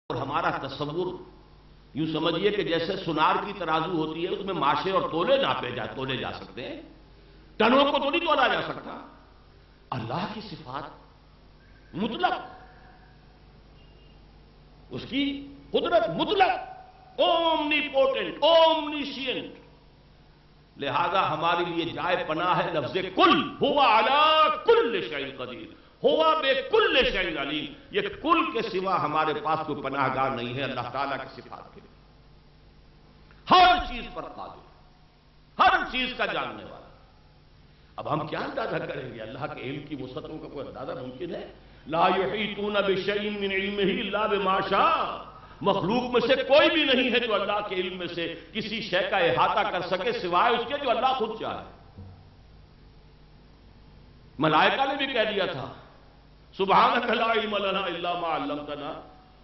اور ہمارا تصور یوں سمجھیے کہ جیسے سنار کی ترازو ہوتی ہے، اس میں ماشے اور تولے تولے جا سکتے ہیں، ٹنوں کو تو نہیں تولا جا سکتا۔ اللہ کی صفات مطلق، اس کی قدرت مطلق، اومنی پوٹنٹ، اومنیشینٹ، لہذا ہمارے لیے جائے پناہ ہے لفظ کل، ہوا علی کل شیء قدیر، ہوا بے کل شیء علیم۔ یہ کل کے سوا ہمارے پاس کوئی پناہ گاہ نہیں ہے اللہ تعالیٰ کی صفات کے لیے۔ ہر چیز پر قادر، ہر چیز کا جاننے والا۔ اب ہم کیا اندازہ کریں گے؟ اللہ کے علم کی وسعتوں کا کوئی اندازہ ممکن ہے؟ لا یحیطون بشیء من علمہ الا بما شاء۔ مخلوق میں سے کوئی بھی نہیں ہے جو اللہ کے علم میں سے کسی شے کا احاطہ کر سکے سوائے اس کے جو اللہ خود چاہے۔ ملائکہ نے بھی کہہ دیا تھا سبحانک لا علم لنا الا ما علمتنا،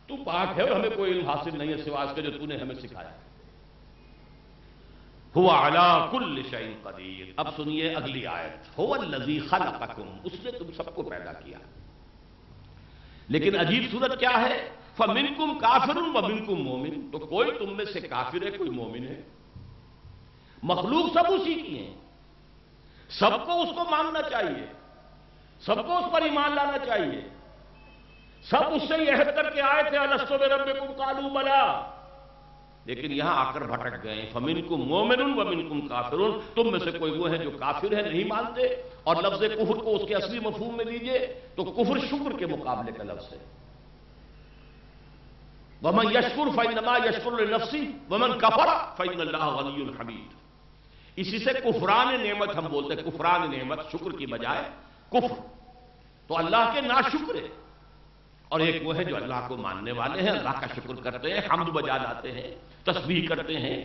تو پاک ہے اور ہمیں کوئی علم حاصل نہیں ہے سوائے اس کے جو تو نے ہمیں سکھایا۔ ہوا علی کل شیء قدیر۔ اب سنیے اگلی آیت، هو الذی خلقکم، اس نے تم سب کو پیدا کیا۔ لیکن عجیب صورت کیا ہے؟ فَمِنْكُمْ كَافِرٌ وَمِنْكُمْ مُؤْمِنٌ، تو کوئی تم میں سے کافر ہے، کوئی مومن ہے۔ مخلوق سب اسی کی ہیں، سب کو اس کو ماننا چاہیے، سب کو اس پر ایمان لانا چاہیے۔ سب اس سے یہ عہد کر کے آئے تھے الست بربکم قالوا بلی، لیکن یہاں آ کر بھٹک گئے۔ فَمِنْكُمْ مُؤْمِنٌ وَمِنْكُمْ كَافِرٌ، تم میں سے کوئی وہ ہے جو کافر ہے، نہیں مانتے۔ اور لفظ کفر کو اس کے اصلی مفہوم میں لیجئے تو کفر شکر کے مقابلے کا لفظ ہے۔ وَمَنْ يَشْكُرْ فَإِنَّمَا يَشْكُرُ لِنَفْسِهِ وَمَنْ كَفَرَ فَإِنَّ اللَّهَ غَنِيٌّ حَمِيدٌ۔ اسی سے کفران نعمت ہم بولتے ہیں، کفران نعمت، شکر کی بجائے کفر، تو اللہ کے ناشکر ہے۔ اور ایک وہ ہے جو اللہ کو ماننے والے ہیں، اللہ کا شکر کرتے ہیں، حمد بجا لاتے ہیں، تسبیح کرتے ہیں۔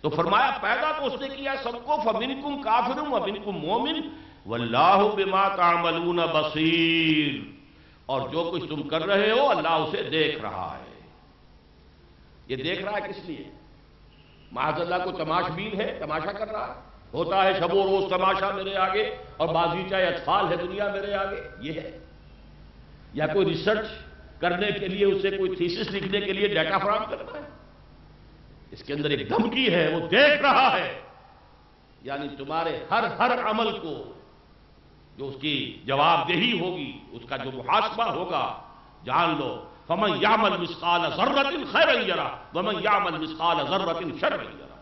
تو فرمایا پیدا تو اس نے کیا سب کو، فَمِنْكُمْ كَافِرٌ وَمِنْكُمْ مُؤْمِنٌ وَاللَّهُ بِمَا تَعْمَلُونَ بَصِيرٌ، اور جو کچھ تم کر رہے ہو اللہ اسے دیکھ رہا ہے۔ یہ دیکھ رہا ہے کس لیے؟ معاذ اللہ کو تماش بین ہے، تماشا کر رہا ہے، ہوتا ہے شب و روز تماشا میرے آگے، اور بازیچہ اطفال ہے دنیا میرے آگے، یہ ہے؟ یا کوئی ریسرچ کرنے کے لیے، اسے کوئی تھیسس لکھنے کے لیے ڈیٹا فراہم کرتا ہے؟ اس کے اندر ایک دھمکی ہے، وہ دیکھ رہا ہے، یعنی تمہارے ہر عمل کو جو اس کی جواب دہی ہوگی، اس کا جو محاسبہ ہوگا، جان لو فَمَنْ يَعْمَلْ مِثْقَالَ ذَرَّةٍ خَيْرًا يَرَهُ وَمَنْ يَعْمَلْ مِثْقَالَ ذَرَّةٍ شَرًّا يَرَهُ۔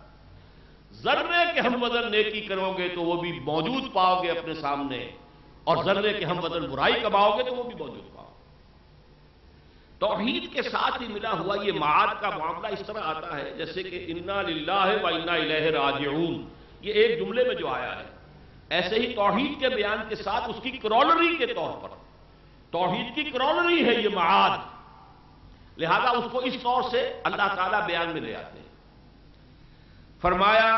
ذرے کے ہم وزن نیکی کرو گے تو وہ بھی موجود پاؤ گے اپنے سامنے، اور ذرے کے ہم وزن برائی کماؤ گے تو وہ بھی موجود پاؤ گے۔ توحید کے ساتھ ہی ملا ہوا یہ معاد کا معاملہ اس طرح آتا ہے جیسے کہ اِنَّا لِلَّهِ وَإِنَّا إِلَيْهِ رَاجِعُونَ، یہ ایک جملے میں جو آیا ہے، ایسے ہی توحید کے بیان کے ساتھ اس کی کرولری کے طور پر، توحید کی کرولری ہے یہ معاد، لہذا اس کو اس طور سے اللہ تعالیٰ بیان میں لے آتے ہیں۔ فرمایا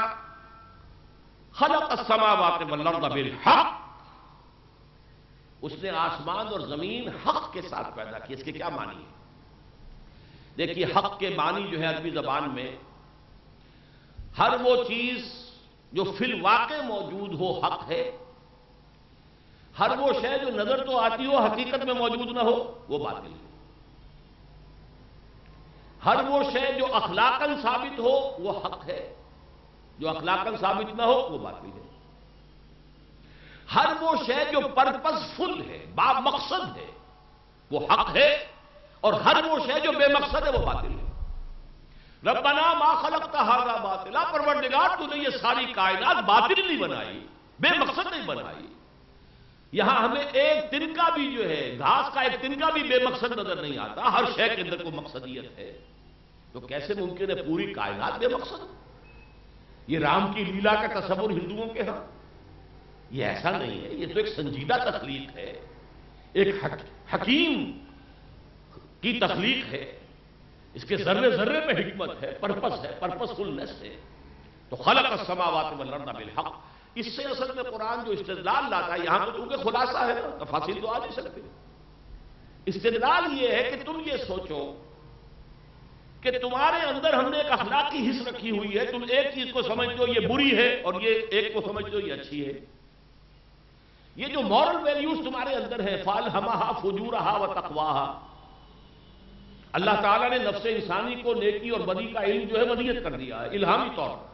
خلق السماوات والارض بالحق، اس نے آسمان اور زمین حق کے ساتھ پیدا کی۔ اس کے کیا معنی ہے؟ دیکھیے حق کے معنی جو ہے عربی زبان میں، ہر وہ چیز جو فی الواقع موجود ہو حق ہے، ہر وہ شے جو نظر تو آتی ہو حقیقت میں موجود نہ ہو وہ باطل ہے، ہر وہ شے جو اخلاقاً ثابت ہو وہ حق ہے، جو اخلاقاً ثابت نہ ہو وہ باطل ہے، ہر وہ شے جو پرپز فل ہے، با مقصد ہے وہ حق ہے، اور ہر وہ شے جو بے مقصد ہے وہ باطل ہے۔ ربنا ما خلقت ھذا باطلا، پروردگار تو نے یہ ساری کائنات باطل نہیں بنائی، بے مقصد نہیں بنائی۔ یہاں ہمیں ایک تنکا بھی جو ہے، گھاس کا ایک تنکا بھی بے مقصد نظر نہیں آتا، ہر شے کے اندر کوئی مقصدیت ہے، تو کیسے ممکن ہے پوری کائنات بے مقصد؟ یہ رام کی لیلا کا تصور ہندوؤں کے ہاں یہ ایسا نہیں ہے، یہ تو ایک سنجیدہ تخلیق ہے، ایک حکیم کی تخلیق ہے، اس کے ذرے ذرے پہ حکمت ہے، پرپس ہے، پرپس فلنس ہے۔ تو خلق السماوات والارض بالحق، اس سے اصل میں قرآن جو استدلال لاتا ہے، یہاں تو چونکہ خلاصہ ہے نا، تفاصیل تو آ نہیں سکتے۔ استدلال یہ ہے کہ تم یہ سوچو کہ تمہارے اندر ہم نے ایک اخلاقی حص رکھی ہوئی ہے، تم ایک چیز کو سمجھتے ہو یہ بری ہے اور یہ ایک کو سمجھتے ہو یہ اچھی ہے۔ یہ جو مورل ویلیوز تمہارے اندر ہے، فَأَلْهَمَهَا فُجُورَهَا وَتَقْوَاهَا، اللہ تعالیٰ نے نفس انسانی کو نیکی اور بدی کا علم جو ہے ودیت کر دیا ہے الہامی طور پر.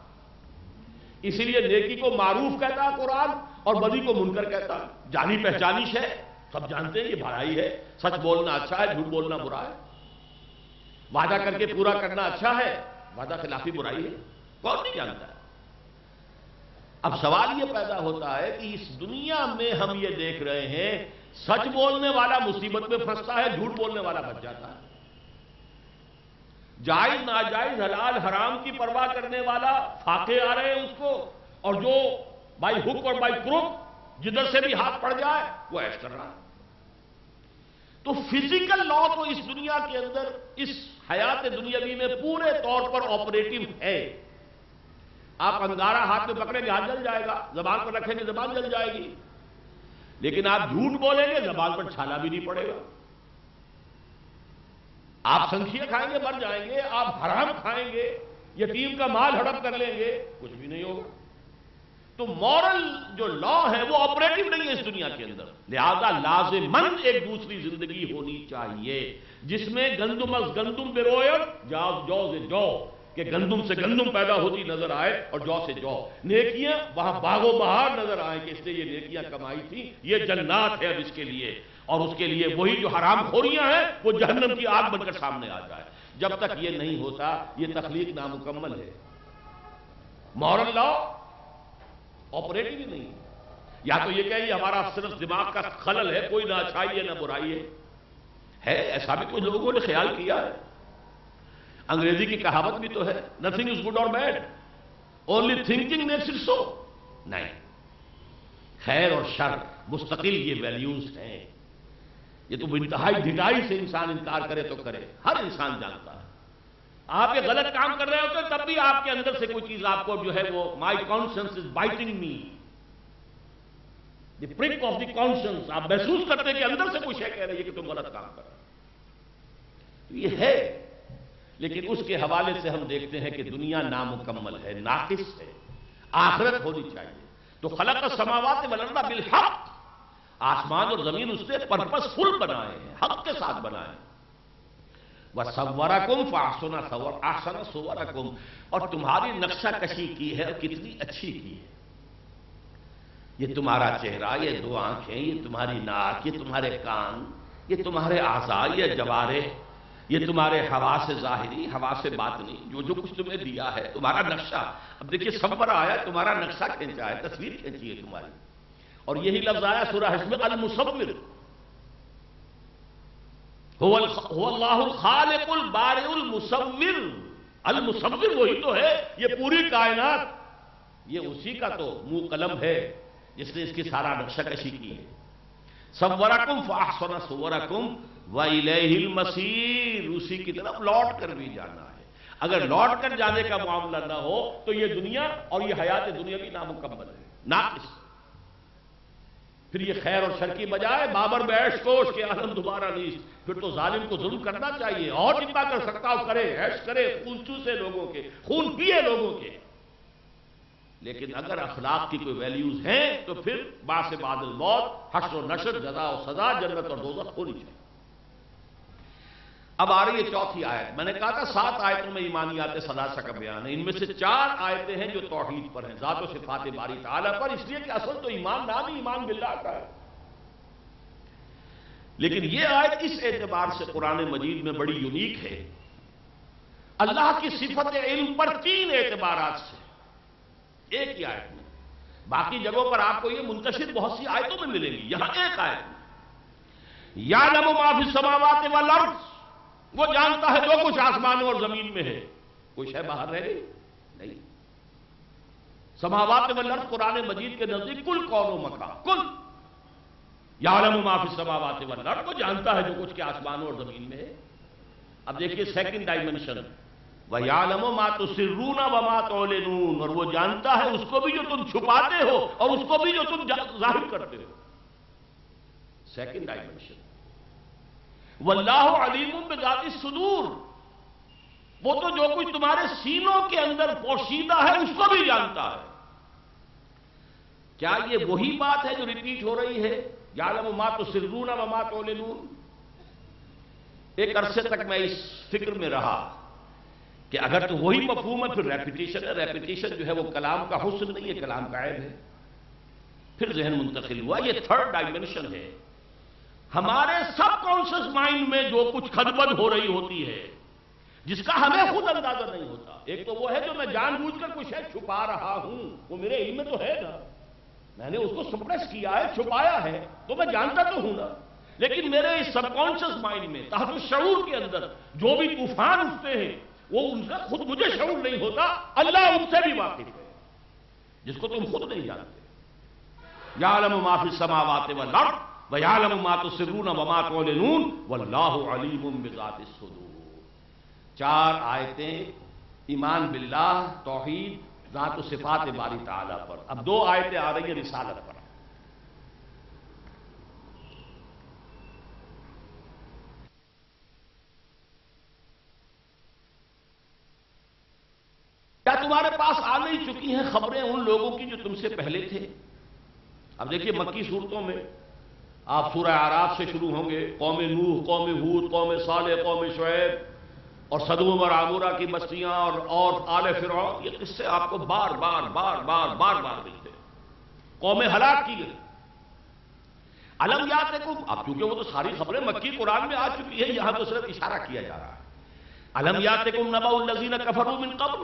اسی لیے نیکی کو معروف کہتا ہے قرآن اور بدی کو منکر کہتا ہے. جانی پہچانی ہے، سب جانتے ہیں یہ بھلائی ہے، سچ بولنا اچھا ہے، جھوٹ بولنا برا ہے، وعدہ کر کے پورا کرنا اچھا ہے، وعدہ خلافی برائی ہے، کون نہیں جانتا ہے. اب سوال یہ پیدا ہوتا ہے کہ اس دنیا میں ہم یہ دیکھ رہے ہیں سچ بولنے والا مصیبت میں پھنستا ہے، جھوٹ بولنے والا بچ جاتا ہے. جائز ناجائز حلال حرام کی پرواہ کرنے والا فاقے آ رہے ہیں اس کو، اور جو بائی ہک اور بائی کروک جدھر سے بھی ہاتھ پڑ جائے وہ ایش کر رہا ہے. تو فزیکل لا تو اس دنیا کے اندر اس حیات دنیاوی میں پورے طور پر آپریٹو ہے. آپ انگارہ ہاتھ میں پکڑیں گے ہاتھ جل جائے گا، زبان پر رکھیں گے زبان جل جائے گی، لیکن آپ جھوٹ بولیں گے زبان پر چھالا بھی نہیں پڑے گا. آپ سنکھیاں کھائیں گے مر جائیں گے، آپ حرام کھائیں گے، یتیم کا مال ہڑپ کر لیں گے، کچھ بھی نہیں ہوگا. تو مورل جو لا ہے وہ آپریٹو نہیں ہے اس دنیا کے اندر. لہذا لازماً ایک دوسری زندگی ہونی چاہیے جس میں گندم از گندم برویت جو سے جو، کہ گندم سے گندم پیدا ہوتی نظر آئے اور جو سے جو. نیکیاں وہاں باغ و بہار نظر آئے کہ اس نے یہ نیکیاں کمائی تھی، یہ جنات ہے اب اس کے لیے، اور اس کے لیے وہی جو حرام خوریاں ہیں وہ جہنم کی آگ بن کر سامنے آ جائے. جب تک یہ نہیں ہوتا یہ تخلیق نامکمل ہے. مورل لا آپریٹو ہی نہیں. یا تو یہ کہیں ہمارا صرف دماغ کا خلل ہے، کوئی نہ اچھائی ہے نہ برائی ہے. ایسا بھی کچھ لوگوں نے خیال کیا ہے. انگریزی کی کہاوت بھی تو ہے، nothing is good or bad, only thinking makes it so. نہیں، خیر اور شر مستقل یہ ویلیوز ہیں. یہ تو انتہائی ڈھٹائی سے انسان انکار کرے تو کرے، ہر انسان جانتا ہے. آپ یہ غلط کام کر رہے ہوتے ہیں تب بھی آپ کے اندر سے کوئی چیز آپ کو جو ہے وہ مائی کانشنس از بائٹنگ می، دی پرک آف دی کانشنس. آپ محسوس کرتے ہیں کہ اندر سے کوئی شے کہہ رہی ہے کہ تم غلط کام کر رہے ہو. یہ ہے، لیکن اس کے حوالے سے ہم دیکھتے ہیں کہ دنیا نامکمل ہے، ناقص ہے. آخرت ہونی چاہیے. تو خلق السماوات والارض بالحق، آسمان اور زمین اس نے پرپس فل بنائے ہیں، حق کے ساتھ بنائے ہیں. وَصَوَّرَكُمْ فَأَحْسَنَ صُوَرَكُمْ، اور تمہاری نقشہ کشی کی ہے اور کتنی اچھی کی ہے. یہ تمہارا چہرہ، یہ دو آنکھیں، یہ تمہاری ناک، یہ تمہارے کان، یہ تمہارے اعضاء، یہ جوارح، یہ تمہارے حواس ظاہری، حواس باطنی، جو کچھ تمہیں دیا ہے تمہارا نقشہ. اب دیکھیے صبر آیا، تمہارا نقشہ کھینچا ہے، تصویر کھینچی ہے تمہاری. اور یہی لفظ آیا سورہ حشر میں، المصور. هو اللہ الخالق البارئ المصور. المصور وہی تو ہے، یہ پوری کائنات یہ اسی کا تو منہ قلم ہے جس نے اس کی سارا نقشہ کشی کی ہے. صورکم فاحسن صورکم وإلیہ المصیر، اسی کی طرف لوٹ کر بھی جانا ہے. اگر لوٹ کر جانے کا معاملہ نہ ہو تو یہ دنیا اور یہ حیات دنیا بھی نامکمل ہے، ناقص. پھر یہ خیر اور شر کی بجائے بابر بیش کوش کے عالم دوبارہ نہیں. پھر تو ظالم کو ظلم کرنا چاہیے، اور جتنا کر سکتا ہو کرے، عیش کرے، خون چوسے لوگوں کے، خون پیے لوگوں کے. لیکن اگر اخلاق کی کوئی ویلیوز ہیں تو پھر بعد الموت، حشر و نشر، جزا و سزا، جنت اور دوزخ ہونی چاہیے. اب آ رہی ہے چوتھی آیت. میں نے کہا تھا 7 آیتوں میں ایمانیات ثلاثہ کا بیان ہے، ان میں سے 4 آیتیں ہیں جو توحید پر ہیں، ذات و صفات باری تعالیٰ پر. اس لیے کہ اصل تو ایمان نام ہی ایمان باللہ کا ہے. لیکن یہ آیت اس اعتبار سے قرآن مجید میں بڑی یونیک ہے، اللہ کی صفت علم پر 3 اعتبارات سے ایک ہی آیت میں. باقی جگہوں پر آپ کو یہ منتشر بہت سی آیتوں میں ملے گی، یہاں ایک آیت میں. یعلم ما فی السماوات والارض، وہ جانتا ہے جو کچھ آسمانوں اور زمین میں ہے. کوئی شے باہر رہ گئی نہیں. سماوات والارض قرآن مجید کے نزدیک کل کون و مکان، کل. یعلم ما فی السماوات والارض، وہ جانتا ہے جو کچھ کے آسمانوں اور زمین میں ہے. اب دیکھیے سیکنڈ ڈائمنشن، وَيَعْلَمُ مَا تُسِرُّونَ وَمَا تُعْلِنُونَ، اور وہ جانتا ہے اس کو بھی جو تم چھپاتے ہو اور اس کو بھی جو تم ظاہر کرتے ہو. Second dimension. وَاللَّهُ عَلِيمٌ بِذَاتِ الصُّدُورِ، وہ تو جو کچھ تمہارے سینوں کے اندر پوشیدہ ہے اس کو بھی جانتا ہے. کیا یہ وہی بات ہے جو ریپیٹ ہو رہی ہے، یعلم ما تسرون وما تعلنون؟ ایک عرصے تک میں اس فکر میں رہا کہ اگر تو وہی مفہوم ہے پھر ریپیٹیشن ہے، ریپیٹیشن جو ہے وہ کلام کا حسن نہیں ہے، کلام کا عیب ہے۔ پھر ذہن منتقل ہوا یہ تھرڈ ڈائمینشن ہے، ہمارے سب کانشس مائنڈ میں جو کچھ خدبد ہو رہی ہوتی ہے جس کا ہمیں خود اندازہ نہیں ہوتا۔ ایک تو وہ ہے جو میں جان بوجھ کر کچھ ہے چھپا رہا ہوں، وہ میرے علم میں تو ہے نا، میں نے اس کو سپریس کیا ہے، چھپایا ہے، تو میں جانتا تو ہوں نا، لیکن میرے اس سب کانشس مائنڈ میں تحت الشعور کے اندر جو بھی طوفان اٹھتے ہیں وہ ان کا خود مجھے شعور نہیں ہوتا، اللہ ان سے بھی واقف ہے جس کو تم خود نہیں جانتے۔ یعلم ما فی السماوات والارض ویعلم ما تسرون وما تعلنون واللہ علیم بذات الصدور۔ 4 آیتیں ایمان باللہ، توحید، ذات و صفات باری تعالیٰ پر۔ اب 2 آیتیں آ رہی ہیں رسالت پر۔ کیا تمہارے پاس آ نہیں چکی ہیں خبریں ان لوگوں کی جو تم سے پہلے تھے؟ اب دیکھیے مکی صورتوں میں آپ سورہ اعراف سے شروع ہوں گے، قوم نوح، قوم ہود، قوم صالح، قوم شعیب اور سدوم اور عمورہ کی بستیاں اور آل فرعون، یہ قصے آپ کو بار بار ملتے ہیں۔ قوم ہلاک کی گئی۔ الم یاتکم، اب کیونکہ وہ تو ساری خبریں مکی قرآن میں آ چکی ہے، یہاں تو صرف اشارہ کیا جا رہا ہے۔ الم یاتکم نبأ الذین کفروا من قبل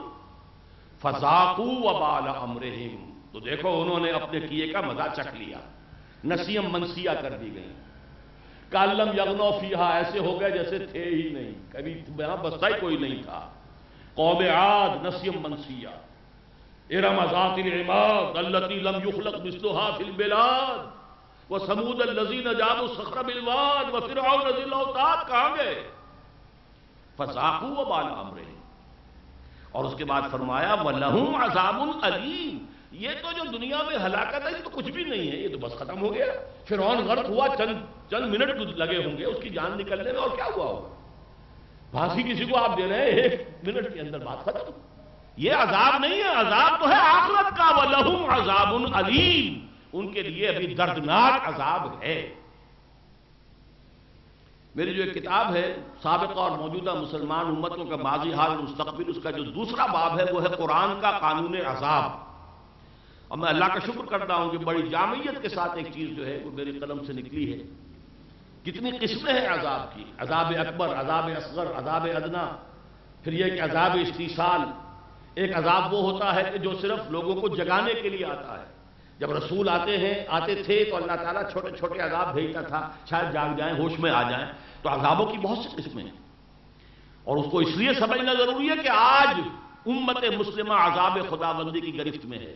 فذاقوا وبال امرہم، تو دیکھو انہوں نے اپنے کیے کا مزہ چکھ لیا، نسیم منسیہ کر دی گئی، کالم یغنوا فیہا، ایسے ہو گئے جیسے تھے ہی نہیں، کبھی یہاں بستا ہی کوئی نہیں تھا۔ قوم عاد نسیم منسیہ، ارم ذات العماد التي لم يخلق مثلها في البلاد وثمود الذين جابوا الصخر بالواد وفرعون ذي الاوتاد، کہاں گئے؟ فذاقوا وبال امرہم، اور اس کے بعد فرمایا وَلَهُمْ عَذَابٌ أَلِيمٌ، یہ تو جو دنیا میں ہلاکت ہے یہ تو کچھ بھی نہیں ہے، یہ تو بس ختم ہو گیا۔ فرعون غرق ہوا، چند منٹ لگے ہوں گے اس کی جان نکلنے میں، اور کیا ہوا ہوگا؟ پھانسی کسی کو آپ دے رہے ہیں 1 منٹ کے اندر، بات ختم۔ یہ عذاب نہیں ہے، عذاب تو ہے آخرت کا، وَلَهُمْ عَذَابٌ أَلِيمٌ، ان کے لیے ابھی دردناک عذاب ہے۔ میری جو ایک کتاب ہے سابقہ اور موجودہ مسلمان امتوں کا ماضی، حال اور مستقبل، اس کا جو دوسرا باب ہے وہ ہے قرآن کا قانون عذاب، اور میں اللہ کا شکر کرتا ہوں کہ بڑی جامعیت کے ساتھ ایک چیز جو ہے وہ میری قلم سے نکلی ہے۔ کتنی قسمیں ہیں عذاب کی، عذاب اکبر، عذاب اصغر، عذاب ادنا، پھر یہ کہ عذاب استیصال۔ ایک عذاب وہ ہوتا ہے کہ جو صرف لوگوں کو جگانے کے لیے آتا ہے، جب رسول آتے تھے تو اللہ تعالیٰ چھوٹے چھوٹے عذاب بھیجتا تھا، شاید جاگ جائیں، ہوش میں آ جائیں۔ تو عذابوں کی بہت سی قسمیں ہیں، اور اس کو اس لیے سمجھنا ضروری ہے کہ آج امت مسلمہ عذاب خداوندی کی گرفت میں ہے۔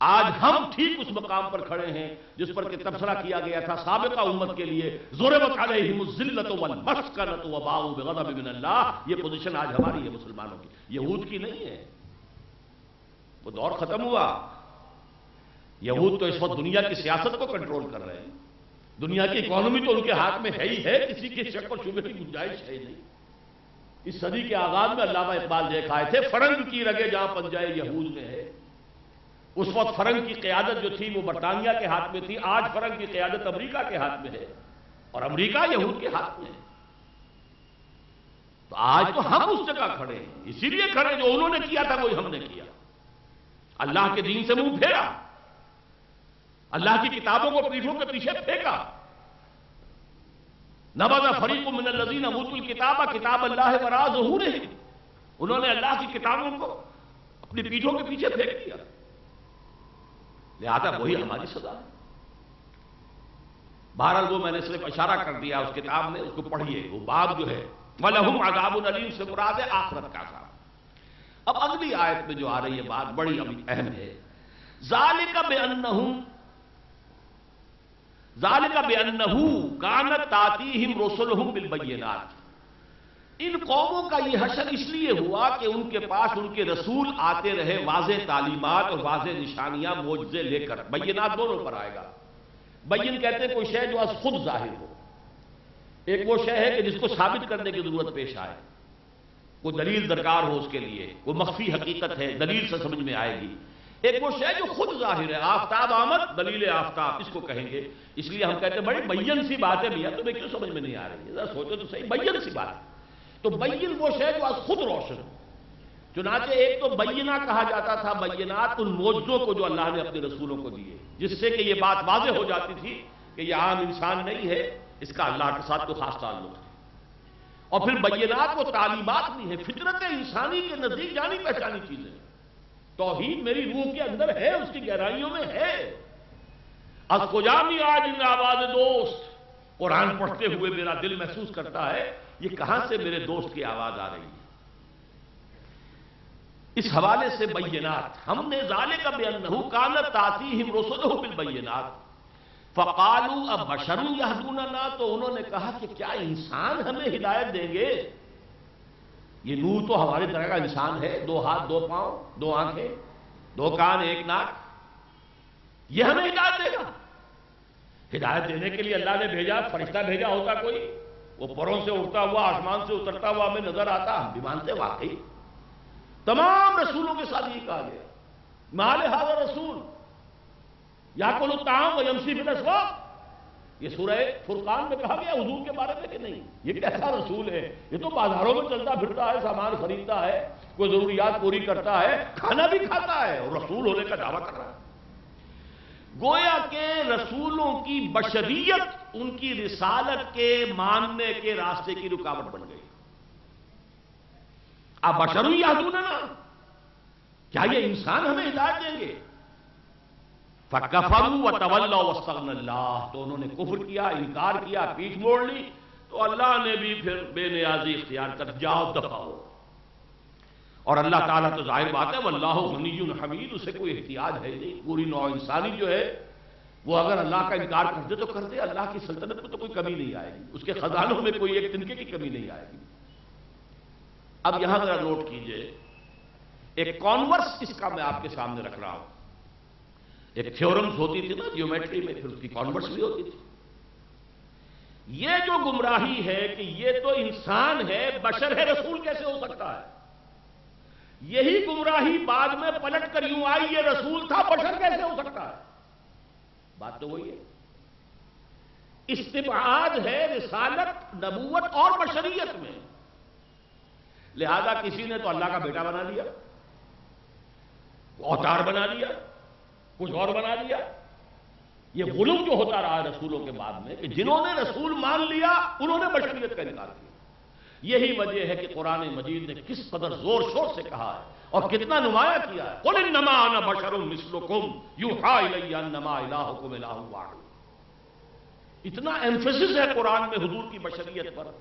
آج ہم ٹھیک اس مقام پر کھڑے ہیں جس پر کہ تبصرہ کیا گیا تھا سابقہ امت کے لیے، ضربت علیہم الذلۃ والمسکنۃ وباؤوا بغضب من اللہ۔ یہ پوزیشن آج ہماری ہے مسلمانوں کی، یہود کی نہیں ہے۔ وہ دور ختم ہوا۔ یہود تو اس وقت دنیا کی سیاست کو کنٹرول کر رہے ہیں، دنیا کی اکانومی تو ان کے ہاتھ میں ہے ہی ہے، کسی کے شک و شبہ کی گنجائش ہے نہیں۔ اس صدی کے آغاز میں علامہ اقبال دیکھ آئے تھے، فرنگ کی رگیں جہاں پنجائے یہود میں ہے۔ اس وقت فرنگ کی قیادت جو تھی وہ برطانیہ کے ہاتھ میں تھی، آج فرنگ کی قیادت امریکہ کے ہاتھ میں ہے، اور امریکہ یہود کے ہاتھ میں ہے۔ تو آج تو ہم اس جگہ کھڑے ہیں، اسی لیے کھڑے جو انہوں نے کیا تھا وہی ہم نے کیا، اللہ کے دین سے منہ پھیرا، اللہ کی کتابوں کو پیٹھوں کے پیچھے پھینکا۔ نبذ فریق من الذین اوتوا الکتاب کتاب اللہ وراء ظہورہم، انہوں نے اللہ کی کتابوں کو اپنی پیٹھوں کے پیچھے پھینک دیا، لہذا وہی ہماری سزا ہے۔ بہرحال وہ میں نے صرف اشارہ کر دیا اس کتاب میں، اس کو پڑھیے، وہ باب جو ہے وَلَهُمْ عَذَابٌ أَلِيمٌ سے مراد ہے آخرت کا عذاب۔ اب اگلی آیت میں جو آ رہی ہے بات بڑی اہم ہے، ذَلِكَ بِأَنَّهُ كَانَتْ تَأْتِيهِمْ رُسُلُهُم بِالْبَيِّنَاتِ، ان قوموں کا یہ حشر اس لیے ہوا کہ ان کے پاس ان کے رسول آتے رہے واضح تعلیمات اور واضح نشانیاں معجزے لے کر۔ بینات دونوں پر آئے گا۔ بین کہتے ہیں کوئی شے جو از خود ظاہر ہو، ایک وہ شے ہے کہ جس کو ثابت کرنے کی ضرورت پیش آئے، کوئی دلیل درکار ہو اس کے لیے، وہ مخفی حقیقت ہے، دلیل سے سمجھ میں آئے گی۔ ایک وہ شے جو خود ظاہر ہے، آفتاب آمد دلیل آفتاب اس کو کہیں گے. اس لیے ہم کہتے ہیں بڑی بین سی بات ہے بھیا، تمہیں کیوں سمجھ میں نہیں آ رہی ہے؟ ذرا سوچو تو صحیح، بین سی بات. تو بین وہ شے جو آج خود روشن. چنانچہ ایک تو بینہ کہا جاتا تھا، بینات ان معجزوں کو جو اللہ نے اپنے رسولوں کو دیے، جس سے کہ یہ بات واضح ہو جاتی تھی کہ یہ عام انسان نہیں ہے، اس کا اللہ کے ساتھ تو خاص تعلق ہے. اور پھر بینات وہ تعلیمات بھی ہیں، فطرت انسانی کے نزدیک جانی پہچانی چیزیں. توحید میری روح کے اندر ہے، اس کی گہرائیوں میں ہے. از کجا می آج ان آواز دوست، قرآن پڑھتے ہوئے میرا دل محسوس کرتا ہے یہ کہاں سے میرے دوست کی آواز آ رہی ہے. اس حوالے سے بینات ہم نے ذالک بانہ کانت تاتیہم رسلہم بالبینات فقالوا ابشر یہدوننا، تو انہوں نے کہا کہ کیا انسان ہمیں ہدایت دیں گے؟ یہ نور تو ہمارے طرح کا انسان ہے، 2 ہاتھ 2 پاؤں 2 آنکھیں 2 کان 1 ناک، یہ ہمیں ہدایت دے گا؟ ہدایت دینے کے لیے اللہ نے بھیجا، فرشتہ بھیجا ہوتا کوئی، وہ پروں سے اٹھتا ہوا آسمان سے اترتا ہوا ہمیں نظر آتا، ہم بھی مانتے واقعی. تمام رسولوں کے ساتھ یہ کہا گیا ما لہذا رسول یاکل الطعام ویمشی فی الاسواق. یہ سورہ فرقان میں کہا گیا حضور کے بارے میں کہ نہیں یہ کیسا رسول ہے، یہ تو بازاروں میں چلتا پھرتا ہے، سامان خریدتا ہے، کوئی ضروریات پوری کرتا ہے، کھانا بھی کھاتا ہے اور رسول ہونے کا دعویٰ کر رہا ہے. گویا کہ رسولوں کی بشریت ان کی رسالت کے ماننے کے راستے کی رکاوٹ بن گئی. اب بشر یہدوننا، کیا یہ انسان ہمیں ہدایت دیں گے؟ فَكَفَرُوا وَتَوَلَّوْا وَاسْتَغْنَى اللَّهُ، تو انہوں نے کفر کیا، انکار کیا، پیٹھ موڑ لی. تو اللہ نے بھی پھر بے نیازی اختیار کر، جاؤ دفع ہو. اور اللہ تعالیٰ تو ظاہر بات ہے واللہ غنی حمید، اسے کوئی احتیاج ہے نہیں. پوری نوع انسانی جو ہے وہ اگر اللہ کا انکار کر دے تو کر دے، اللہ کی سلطنت میں تو کوئی کمی نہیں آئے گی، اس کے خزانوں میں کوئی ایک تنکے کی کمی نہیں آئے گی. اب یہاں ذرا نوٹ کیجئے، ایک کانورس اس کا میں آپ کے سامنے رکھ رہا ہوں. ایک تھیورمز ہوتی تھی نا جیومیٹری میں، پھر اس کی کانورس بھی ہوتی تھی. یہ جو گمراہی ہے کہ یہ تو انسان ہے، بشر ہے، رسول کیسے ہو سکتا ہے، یہی گمراہی بعد میں پلٹ کر یوں آئی یہ رسول تھا، بشر کیسے ہو سکتا ہے. بات تو وہی ہے، استبعاد ہے رسالت، نبوت اور بشریت میں. لہذا کسی نے تو اللہ کا بیٹا بنا دیا، اوتار بنا دیا، کچھ اور بنا دیا. یہ غلو جو ہوتا رہا رسولوں کے بعد میں کہ جنہوں نے رسول مان لیا انہوں نے بشریت کا انکار کیا. یہی وجہ ہے کہ قرآن مجید نے کس قدر زور شور سے کہا ہے اور کتنا نمایاں کیا ہے، قُلْ إِنَّمَا أَنَا بَشَرٌ مِثْلُكُمْ يُوحَىٰ إِلَيَّ أَنَّمَا إِلَٰهُكُمْ إِلَٰهٌ وَاحِدٌ. اتنا ایمفیسس ہے قرآن میں حضور کی بشریت پر.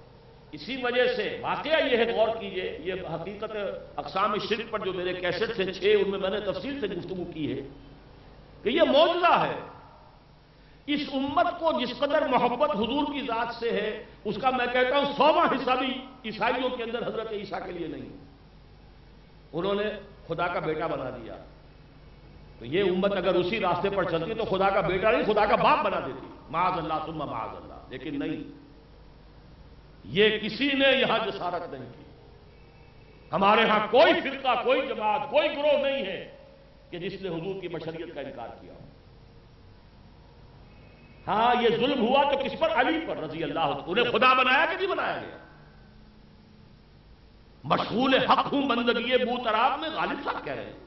اسی وجہ سے واقعہ یہ ہے، غور کیجئے، یہ حقیقت اقسام شرک پر جو میرے کیسٹ تھے 6 ان میں میں نے تفصیل سے گفتگو کی ہے کہ یہ معجزہ ہے. اس امت کو جس قدر محبت حضور کی ذات سے ہے اس کا میں کہتا ہوں 100واں حصہ بھی عیسائیوں کے اندر حضرت عیسیٰ کے لیے نہیں. انہوں نے خدا کا بیٹا بنا دیا. تو یہ امت اگر اسی راستے پر چلتی تو خدا کا بیٹا نہیں خدا کا باپ بنا دیتی، معاذ اللہ ثم معاذ اللہ. لیکن نہیں، یہ کسی نے یہاں جسارت نہیں کی. ہمارے ہاں کوئی فرقہ، کوئی جماعت، کوئی گروہ نہیں ہے کہ جس نے حضور کی بشریت کا انکار کیا. ہاں یہ ظلم ہوا تو کس پر؟ علی پر رضی اللہ عنہ. انہیں خدا بنایا کہ نہیں بنایا گیا؟ مشغول حق ہوں بندگی بوتراب میں غالب صاحب کہہ رہے ہیں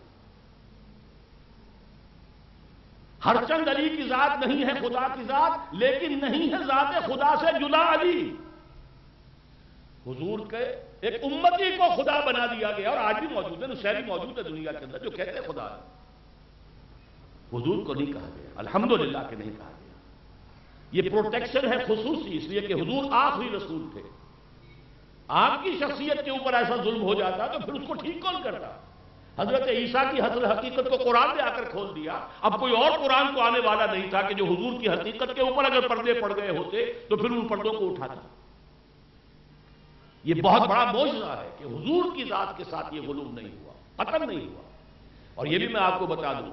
ہر چند علی کی ذات نہیں ہے خدا کی ذات، لیکن نہیں ہے ذات خدا سے جدا علی. حضور کے ایک امتی کو خدا بنا دیا گیا اور آج بھی موجود ہے، نصیری موجود ہے دنیا کے اندر جو کہتے ہیں خدا ہے. حضور کو نہیں کہا گیا، الحمدللہ کہ نہیں کہا گیا. یہ پروٹیکشن ہے خصوصی، اس لیے کہ حضور آخری رسول تھے. آپ کی شخصیت کے اوپر ایسا ظلم ہو جاتا تو پھر اس کو ٹھیک کون کرتا؟ حضرت عیسیٰ کی حضرت حقیقت کو قرآن نے آ کر کھول دیا. اب کوئی اور قرآن کو آنے والا نہیں تھا کہ جو حضور کی حقیقت کے اوپر اگر پردے پڑ گئے ہوتے تو پھر ان پردوں کو اٹھاتا. یہ بہت بڑا معجزہ ہے کہ حضور کی ذات کے ساتھ یہ غلو نہیں ہوا، قتل نہیں ہوا. اور یہ بھی میں آپ کو بتا دوں،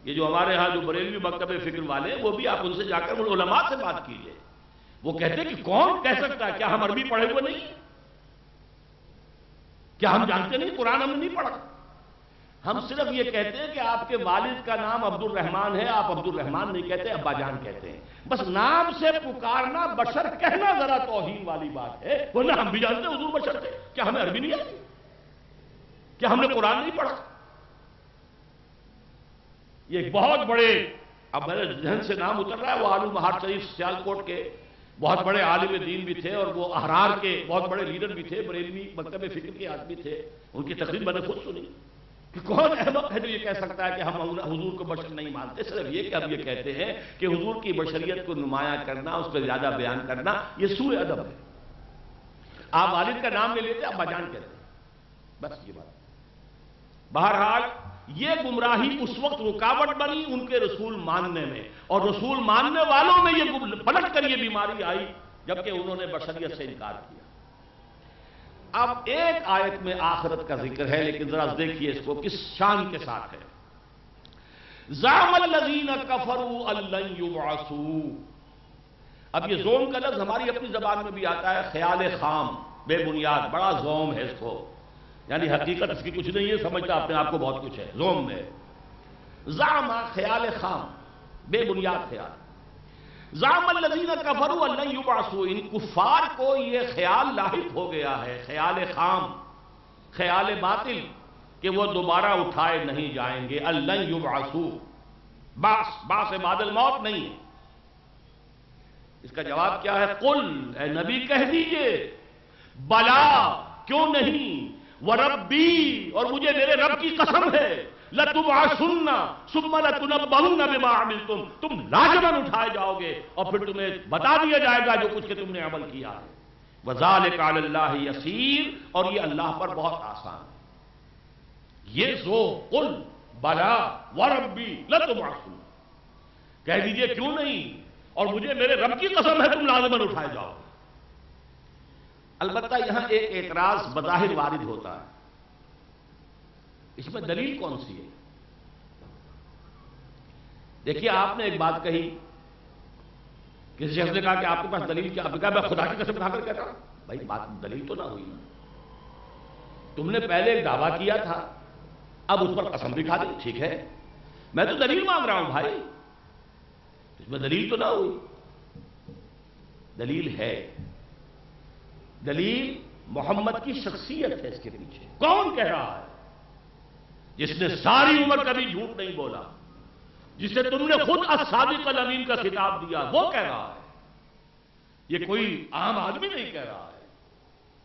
یہ جو ہمارے ہاں جو بریلوی مکتب فکر والے ہیں وہ بھی آپ ان سے جا کر علماء سے بات کیجئے. وہ کہتے ہیں کہ کون کہہ سکتا ہے؟ کیا ہم عربی پڑھے ہوئے نہیں؟ کیا ہم جانتے نہیں؟ قرآن ہم نے نہیں پڑھا؟ ہم صرف یہ کہتے ہیں کہ آپ کے والد کا نام عبد الرحمان ہے، آپ عبد الرحمان نہیں کہتے، ابا جان کہتے ہیں، بس نام سے پکارنا بشر کہنا ذرا توہین والی بات ہے، ورنہ ہم بھی جانتے ہیں حضور بشر تھے۔ کیا ہمیں عربی نہیں آتی؟ کیا ہم نے قرآن نہیں پڑھا؟ یہ ایک بہت بڑے، اب میرے ذہن سے نام اتر رہا ہے، وہ عالم مہار شریف سیالکوٹ کے بہت بڑے عالم دین بھی تھے اور وہ احرار کے بہت بڑے لیڈر بھی تھے، بریلوی مکتب فکر کے آدمی تھے، ان کی تقریر میں نے خود سنی کہ کون احمق ہے جو یہ کہہ سکتا ہے کہ ہم حضور کو بشر نہیں مانتے، صرف یہ کہ ہم یہ کہتے ہیں کہ حضور کی بشریت کو نمایاں کرنا، اس پہ زیادہ بیان کرنا، یہ سوء ادب ہے۔ آپ والد کا نام لے لیتے، ابا جان کہتے ہیں، بس یہ بات۔ بہرحال یہ گمراہی اس وقت رکاوٹ بنی ان کے رسول ماننے میں، اور رسول ماننے والوں میں یہ پلٹ کر یہ بیماری آئی جبکہ انہوں نے بشریت سے انکار کیا۔ اب ایک آیت میں آخرت کا ذکر ہے، لیکن ذرا دیکھیے اس کو کس شان کے ساتھ ہے۔ زعم الذین کفروا ان لن یبعثوا۔ اب یہ زوم کا لفظ ہماری اپنی زبان میں بھی آتا ہے، خیال خام، بے بنیاد، بڑا زوم ہے اس کو، یعنی حقیقت اس کی کچھ نہیں ہے، سمجھتا اپنے آپ کو بہت کچھ ہے، زوم میں۔ زعم خیال خام، بے بنیاد خیال۔ زعم الذین کفروا ان لن یبعثوا، ان کفار کو یہ خیال لاحق ہو گیا ہے، خیال خام، خیال باطل، کہ وہ دوبارہ اٹھائے نہیں جائیں گے، ان لن یبعثوا، بعث بعد الموت نہیں ہے۔ اس کا جواب کیا ہے؟ قل، اے نبی کہہ دیجئے، بلا، کیوں نہیں، وربی، اور مجھے میرے رب کی قسم ہے، لَتُبْعَثُنَّ ثُمَّ لَتُنَبَّئُنَّ بِمَا عَمِلْتُمْ، تم لاجمن اٹھائے جاؤ گے اور پھر تمہیں بتا دیا جائے گا جو کچھ کہ تم نے عمل کیا ہے۔ وَذَلِكَ عَلَى اللَّهِ يَسِيرٌ، اور یہ اللہ پر بہت آسان ہے۔ یہ قل بلا وربی لَتُبْعَثُنَّ، کہہ دیجئے کیوں نہیں، اور مجھے میرے رب کی قسم ہے تم لازمن اٹھائے جاؤ گے۔ البتہ یہاں ایک اعتراض بظاہر وارد ہوتا ہے، اس میں دلیل کون سی ہے؟ دیکھیے آپ نے ایک بات کہی، کسی شخص نے کہا کہ آپ کے پاس دلیل کیا؟ آپ نے کہا میں خدا کی قسم کھا کر کہتا ہوں۔ بھائی بات دلیل تو نہ ہوئی نا، تم نے پہلے ایک دعویٰ کیا تھا، اب اس پر قسم بھی کھا دی، ٹھیک ہے، میں تو دلیل مانگ رہا ہوں بھائی، اس میں دلیل تو نہ ہوئی۔ دلیل ہے، دلیل محمد کی شخصیت ہے اس کے پیچھے۔ کون کہہ رہا ہے؟ جس نے ساری عمر کبھی جھوٹ نہیں بولا، جسے تم نے خود الصادق الامین کا خطاب دیا، وہ کہہ رہا ہے، یہ کوئی عام آدمی نہیں کہہ رہا ہے۔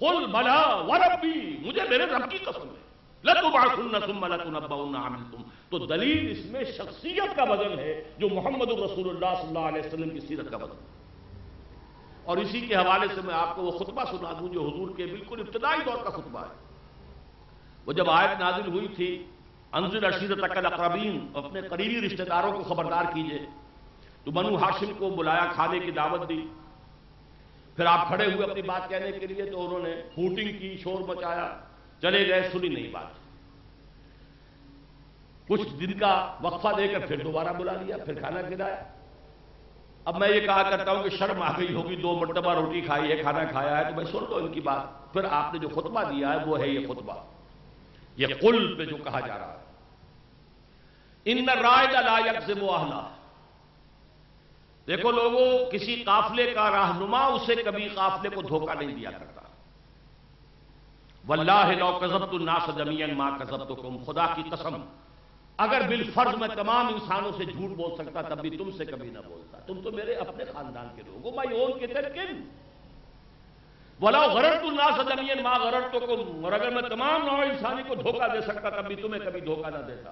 قل بلا وربی، مجھے میرے رب کی قسم ہے، لَتُبْعَثُنَّ ثُمَّ لَتُنَبَّئُنَّ عَمِلْتُمْ، تو دلیل اس میں شخصیت کا وزن ہے، جو محمد رسول اللہ صلی اللہ علیہ وسلم کی سیرت کا وزن ہے۔ اور اسی کے حوالے سے میں آپ کو وہ خطبہ سنا دوں جو حضور کے بالکل ابتدائی دور کا خطبہ ہے۔ وہ جب آیت نازل ہوئی تھی، انذر عشیرتک الاقربین، اپنے قریبی رشتہ داروں کو خبردار کیجئے، تو بنو ہاشم کو بلایا، کھانے کی دعوت دی، پھر آپ کھڑے ہوئے اپنی بات کہنے کے لیے، تو انہوں نے ہوٹنگ کی، شور مچایا، چلے گئے، سنی نہیں بات۔ کچھ دن کا وقفہ دے کر پھر دوبارہ بلا لیا، پھر کھانا کھلایا۔ اب میں یہ کہا کرتا ہوں کہ شرم آ گئی ہوگی، 2 مرتبہ روٹی کھائی ہے، کھانا کھایا ہے، تو میں سن لو ان کی بات۔ پھر آپ نے جو خطبہ دیا ہے وہ ہے یہ خطبہ، یہ قل پہ جو کہا جا رہا ہے، ان الرائد لا یکذب اہلہ۔ دیکھو لوگوں، کسی قافلے کا رہنما اسے کبھی قافلے کو دھوکہ نہیں دیا کرتا۔ واللہ لو کذبت الناس جميعا ما کذبتکم، خدا کی قسم اگر بالفرض میں تمام انسانوں سے جھوٹ بول سکتا تب بھی تم سے کبھی نہ بولتا، تم تو میرے اپنے خاندان کے لوگ ہو، مائی اون کن وَلَوْ غَرَرْتُ النَّاسَ جَمِيعًا مَا غَرَرْتُكُمْ، اور اگر میں تمام نوع انسانی کو دھوکہ دے سکتا تب بھی تمہیں کبھی دھوکہ نہ دیتا۔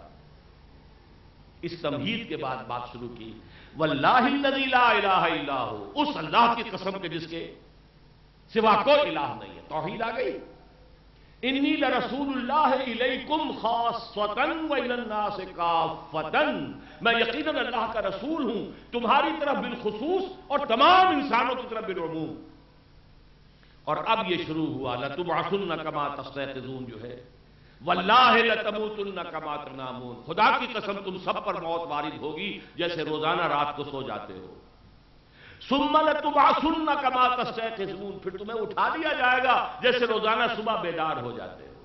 اس تمہید کے بعد بات شروع کی، وَاللَّهِ الَّذِي لَا إِلَٰهَ إِلَّا هُوَ، اس اللہ کی قسم کے جس کے سوا کوئی الہ نہیں ہے، توحید آ گئی۔ انی لرسول اللہ الیکم خاصۃ وإلی الناس کافۃ، میں یقیناً اللہ کا رسول ہوں تمہاری طرف بالخصوص اور تمام انسانوں کی طرف بالعموم۔ اور اب یہ شروع ہوا، لَتُبْعَثُنَّ كَمَا تَسْتَيْقِظُونَ جو ہے، وَاللَّهِ لَتَمُوتُنَّ كَمَا تَنَامُونَ، خدا کی قسم تم سب پر موت وارد ہوگی جیسے روزانہ رات کو سو جاتے ہو۔ ثُمَّ لَتُبْعَثُنَّ كَمَا تَسْتَيْقِظُونَ، پھر تمہیں اٹھا لیا جائے گا جیسے روزانہ صبح بیدار ہو جاتے ہو۔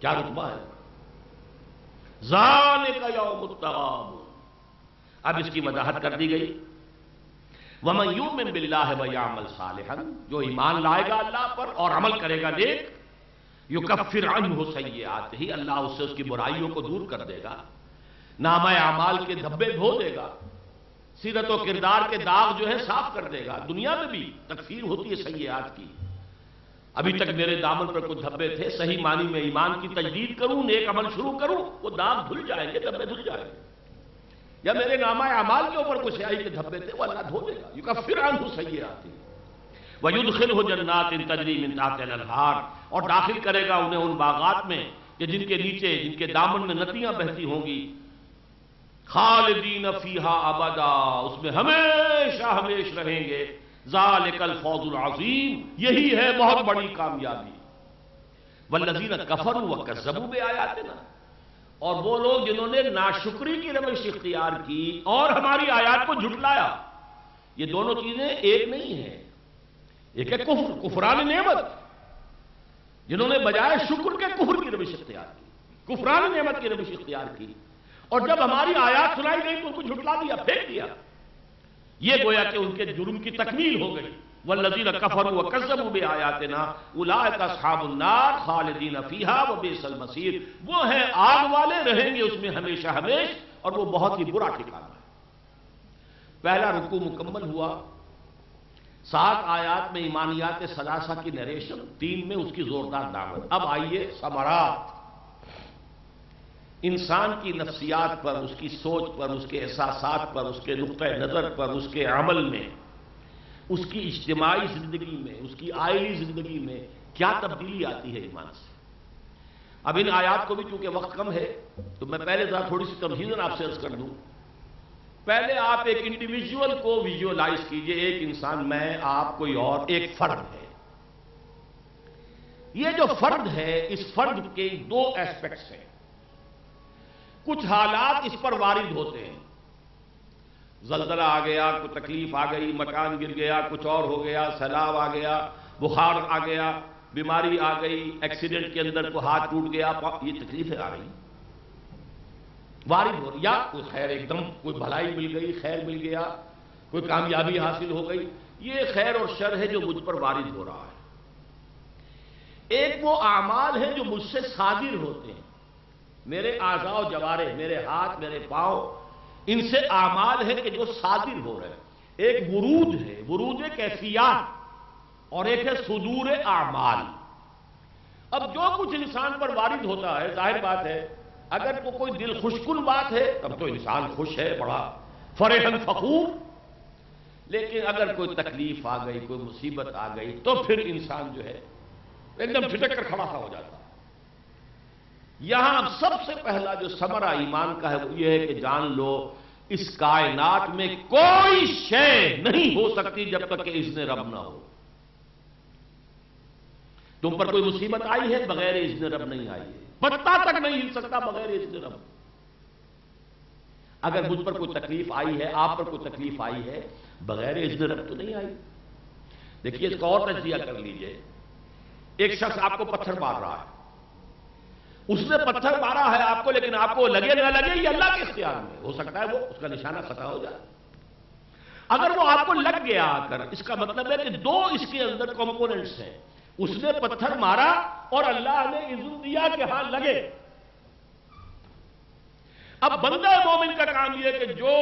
کیا رتبہ ہے؟ ذالک یوم التغابن. اب اس کی وضاحت کر دی گئی. وَمَن يُؤْمِن بِاللَّهِ وَيَعْمَلْ صَالِحًا، جو ایمان لائے گا اللہ پر اور عمل کرے گا نیک، يُكَفِّرْ عَنْهُ سَيِّئَاتِهِ، اللہ اس سے اس کی برائیوں کو دور کر دے گا، نامہ اعمال کے دھبے دھو دے گا، سیرت و کردار کے داغ جو ہے صاف کر دے گا. دنیا میں بھی تکفیر ہوتی ہے سیئات کی. ابھی تک میرے دامن پر کچھ دھبے تھے، صحیح معنی میں ایمان کی تجدید کروں، نیک عمل شروع کروں، وہ داغ دھل جائیں گے، دھبے دھل جائیں گے. یا میرے نامہ اعمال کے اوپر کچھ سیاہی کے دھبے تھے، وہ اللہ دھو دے گا. یکفر عنہ سیئاتہ ویدخلہ جنات تجری من تحتہا الانہار، اور داخل کرے گا انہیں ان باغات میں کہ جن کے نیچے، جن کے دامن میں ندیاں بہتی ہوں گی. خالدین فیہا ابدا، اس میں ہمیشہ ہمیشہ رہیں گے. ذالک الفوز العظیم، یہی ہے بہت بڑی کامیابی. والذین کفروا وکذبوا بآیاتنا، اور وہ لوگ جنہوں نے ناشکری کی روش اختیار کی اور ہماری آیات کو جھٹلایا. یہ دونوں چیزیں ایک نہیں ہیں. ایک ہے کفر، کفران نعمت، جنہوں نے بجائے شکر کے کفر کی روش اختیار کی، کفران نعمت کی روش اختیار کی، اور جب ہماری آیات سنائی گئی تو ان کو جھٹلا دیا، پھینک دیا. یہ گویا کہ ان کے جرم کی تکمیل ہو گئی. والذین کفروا وکذبوا بآیاتنا اولئک اصحاب النار خالدین فیہا وبئس المصیر، وہ ہیں آگ والے، رہیں گے اس میں ہمیشہ ہمیش، اور وہ بہت ہی برا ٹھکانہ ہے. پہلا رکوع مکمل ہوا. 7 آیات میں ایمانیات ثلاثہ کی نریشن، 3 میں اس کی زوردار دعوت. اب آئیے ثمرات. انسان کی نفسیات پر، اس کی سوچ پر، اس کے احساسات پر، اس کے نقطہ نظر پر، اس کے عمل میں، اس کی اجتماعی زندگی میں، اس کی آئلی زندگی میں کیا تبدیلی آتی ہے ایمان سے. اب ان آیات کو بھی چونکہ وقت کم ہے تو میں پہلے ذرا تھوڑی سی تمہیداً آپ سے عرض کر دوں. پہلے آپ ایک انڈیویجول کو ویژولائز کیجئے. ایک انسان، میں، آپ، کوئی اور، ایک فرد ہے. یہ جو فرد ہے، اس فرد کے 2 ایسپیکٹس ہیں. کچھ حالات اس پر وارد ہوتے ہیں. زلزلہ آ گیا، کوئی تکلیف آ گئی، مکان گر گیا، کچھ اور ہو گیا، سیلاب آ گیا، بخار آ گیا، بیماری آ گئی، ایکسیڈنٹ کے اندر کوئی ہاتھ ٹوٹ گیا، یہ تکلیفیں آ رہی وارد ہو رہی. یا کوئی خیر، ایک دم کوئی بھلائی مل گئی، خیر مل گیا، کوئی کامیابی حاصل ہو گئی. یہ خیر اور شر ہے جو مجھ پر وارد ہو رہا ہے. ایک وہ اعمال ہیں جو مجھ سے صادر ہوتے ہیں. میرے اعضاء و جوارح، میرے ہاتھ، میرے پاؤں، ان سے اعمال ہے کہ جو صادر ہو رہے ہیں. ایک ورود ہے، ورود کیفیات، اور ایک ہے صدور اعمال. اب جو کچھ انسان پر وارد ہوتا ہے، ظاہر بات ہے اگر وہ کوئی دل خوش کن بات ہے تب تو انسان خوش ہے، بڑا فرحاً فخور. لیکن اگر کوئی تکلیف آ گئی، کوئی مصیبت آ گئی، تو پھر انسان جو ہے ایک دم پھٹک کر کھڑا ہو جاتا ہے. یہاں سب سے پہلا جو ثمرہ ایمان کا ہے وہ یہ ہے کہ جان لو اس کائنات میں کوئی شے نہیں ہو سکتی جب تک کہ اذن رب نہ ہو. تم پر کوئی مصیبت آئی ہے، بغیر اذن رب نہیں آئی ہے. پتا تک نہیں ہل سکتا بغیر اذن رب. اگر مجھ پر کوئی تکلیف آئی ہے، آپ پر کوئی تکلیف آئی ہے، بغیر اذن رب تو نہیں آئی. دیکھیے اس کا اور تجزیہ کر لیجئے. ایک شخص آپ کو پتھر مار رہا ہے، اس نے پتھر مارا ہے آپ کو، لیکن آپ کو لگے نہ لگے یہ اللہ کے اختیار میں. ہو سکتا ہے وہ اس کا نشانہ خطا ہو جائے. اگر وہ آپ کو لگ گیا آ کر، اس کا مطلب ہے کہ 2 اس کے اندر کمپوننٹس ہیں. اس نے پتھر مارا اور اللہ نے اذن دیا کہ ہاں لگے. اب بندہ مومن کا کام یہ ہے کہ جو